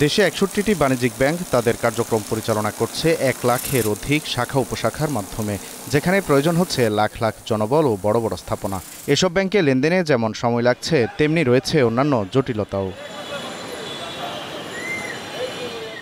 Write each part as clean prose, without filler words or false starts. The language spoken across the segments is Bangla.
দেশে ৬১টি বাণিজ্যিক ব্যাংক তাদের কার্যক্রম পরিচালনা করছে ১ লাখের অধিক শাখা উপশাখার মাধ্যমে, যেখানে প্রয়োজন হচ্ছে লাখ লাখ জনবল ও বড় বড় স্থাপনা। এসব ব্যাংকে লেনদেনে যেমন সময় লাগছে, তেমনি রয়েছে অন্যান্য জটিলতাও।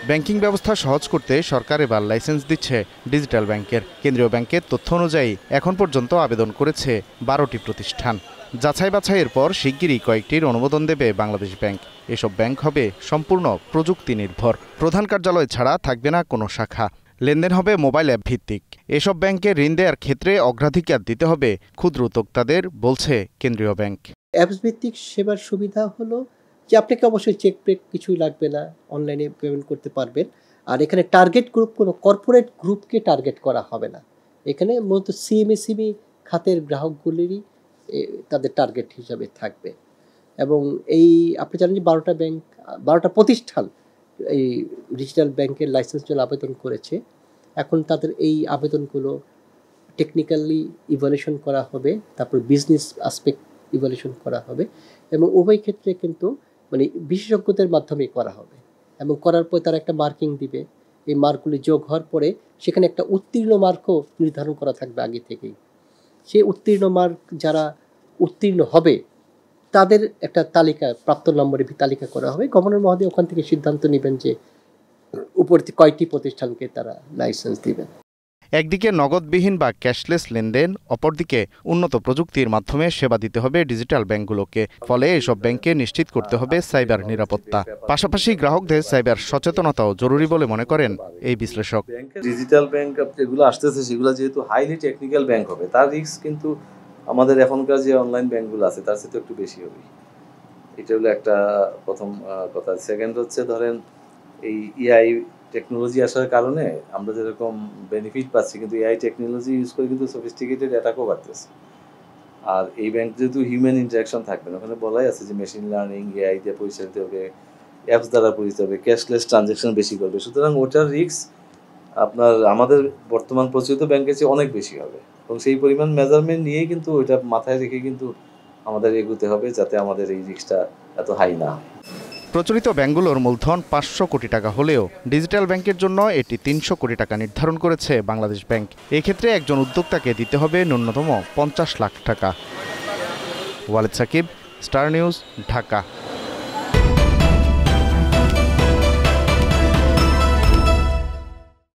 ব্যাংকিং ব্যবস্থা সহজ করতে সরকার এবার লাইসেন্স দিচ্ছে ডিজিটাল ব্যাংকের। কেন্দ্রীয় ব্যাংকের তথ্য অনুযায়ী এখন পর্যন্ত আবেদন করেছে ১২টি প্রতিষ্ঠান। যাচাই বাছাইয়ের পর শিগগিরই কয়েকটির অনুমোদন দেবে বাংলাদেশ ব্যাংক। এসব ব্যাংক হবে সম্পূর্ণ প্রযুক্তি নির্ভর। প্রধান কার্যালয় ছাড়া থাকবে না কোনো শাখা। লেনদেন হবে মোবাইল অ্যাপ ভিত্তিক। এসব ব্যাংকে ঋণ দেওয়ার ক্ষেত্রে অগ্রাধিকার দিতে হবে ক্ষুদ্র উদ্যোক্তাদের, বলছে কেন্দ্রীয় ব্যাংক। অ্যাপস ভিত্তিক সেবার সুবিধা হলো যে আপনাকে অবশ্যই চেক পেক কিছুই লাগবে না, অনলাইনে পেমেন্ট করতে পারবেন। আর এখানে টার্গেট গ্রুপ কোনো কর্পোরেট গ্রুপকে টার্গেট করা হবে না। এখানে মূলত সিএমএসএমই খাতের গ্রাহকগুলিরই তাদের টার্গেট হিসাবে থাকবে। এবং এই আপনি জানেন যে 12টা প্রতিষ্ঠান এই ডিজিটাল ব্যাংকের লাইসেন্স জন্য আবেদন করেছে। এখন তাদের এই আবেদনগুলো টেকনিক্যালি ইভ্যালুয়েশন করা হবে, তারপর বিজনেস আসপেক্ট ইভ্যালুয়েশন করা হবে, এবং উভয় ক্ষেত্রে কিন্তু বিশেষজ্ঞদের মাধ্যমে করা হবে। এবং করার পর তারা একটা মার্কিং দিবে। এই মার্কগুলি যোগ হওয়ার পরে সেখানে একটা উত্তীর্ণ মার্কও নির্ধারণ করা থাকবে আগে থেকেই। সেই উত্তীর্ণ মার্ক যারা উত্তীর্ণ হবে তাদের একটা তালিকা, প্রাপ্ত নম্বরের তালিকা করা হবে। গভর্নর মহোদয় ওখান থেকে সিদ্ধান্ত নেবেন যে উপরে কয়টি প্রতিষ্ঠানকে তারা লাইসেন্স দিবেন। একদিকে নগদবিহীন বা ক্যাশলেস লেনদেন, অপরদিকে উন্নত প্রযুক্তির মাধ্যমে সেবা দিতে হবে ডিজিটাল ব্যাংকগুলোকে। ফলে এসব ব্যাংককে নিশ্চিত করতে হবে সাইবার নিরাপত্তা। পাশাপাশি গ্রাহকদের সাইবার সচেতনতাও জরুরি বলে মনে করেন এই বিশ্লেষক। ডিজিটাল ব্যাংক যেগুলো আসতেছে সেগুলো যেহেতু হাইলি টেকনিক্যাল ব্যাংক হবে, তার রিস্ক কিন্তু আমাদের এখনকার যে অনলাইন ব্যাংকগুলো আছে তার সাথে একটু বেশি হবে। এটা হলো একটা প্রথম কথা। সেকেন্ড হচ্ছে, ধরেন এই এআই টেকনোলজি আসার কারণে আমরা যেরকম বেনিফিট পাচ্ছি, কিন্তু এআই টেকনোলজি ইউজ করে কিন্তু সফিস্টিকেটেড অ্যাটাকও বাড়তেছে। আর এই ব্যাংক যেহেতু হিউম্যান ইন্টারাকশন থাকবে না, ওখানে বলাই আছে যে মেশিন লার্নিং, এআই দিয়ে পরিচালিত হবে, অ্যাপস দ্বারা পরিচালিত হবে, ক্যাশলেস ট্রানজ্যাকশন বেশি করবে। সুতরাং ওটার রিস্ক আমাদের বর্তমান প্রচলিত ব্যাংকের চেয়ে অনেক বেশি হবে, এবং সেই পরিমাণ মেজারমেন্ট নিয়েই কিন্তু ওইটা মাথায় রেখে কিন্তু আমাদের এগোতে হবে, যাতে আমাদের এই রিস্কটা এত হাই না হয়। প্রচলিত ব্যাংকগুলোর মূলধন ৫০০ কোটি টাকা হলেও ডিজিটাল ব্যাংকের জন্য এটি ৩০০ কোটি টাকা নির্ধারণ করেছে বাংলাদেশ ব্যাংক। এক্ষেত্রে একজন উদ্যোক্তাকে দিতে হবে ন্যূনতম ৫০ লাখ টাকা। Walid Sakib, Star News, Dhaka.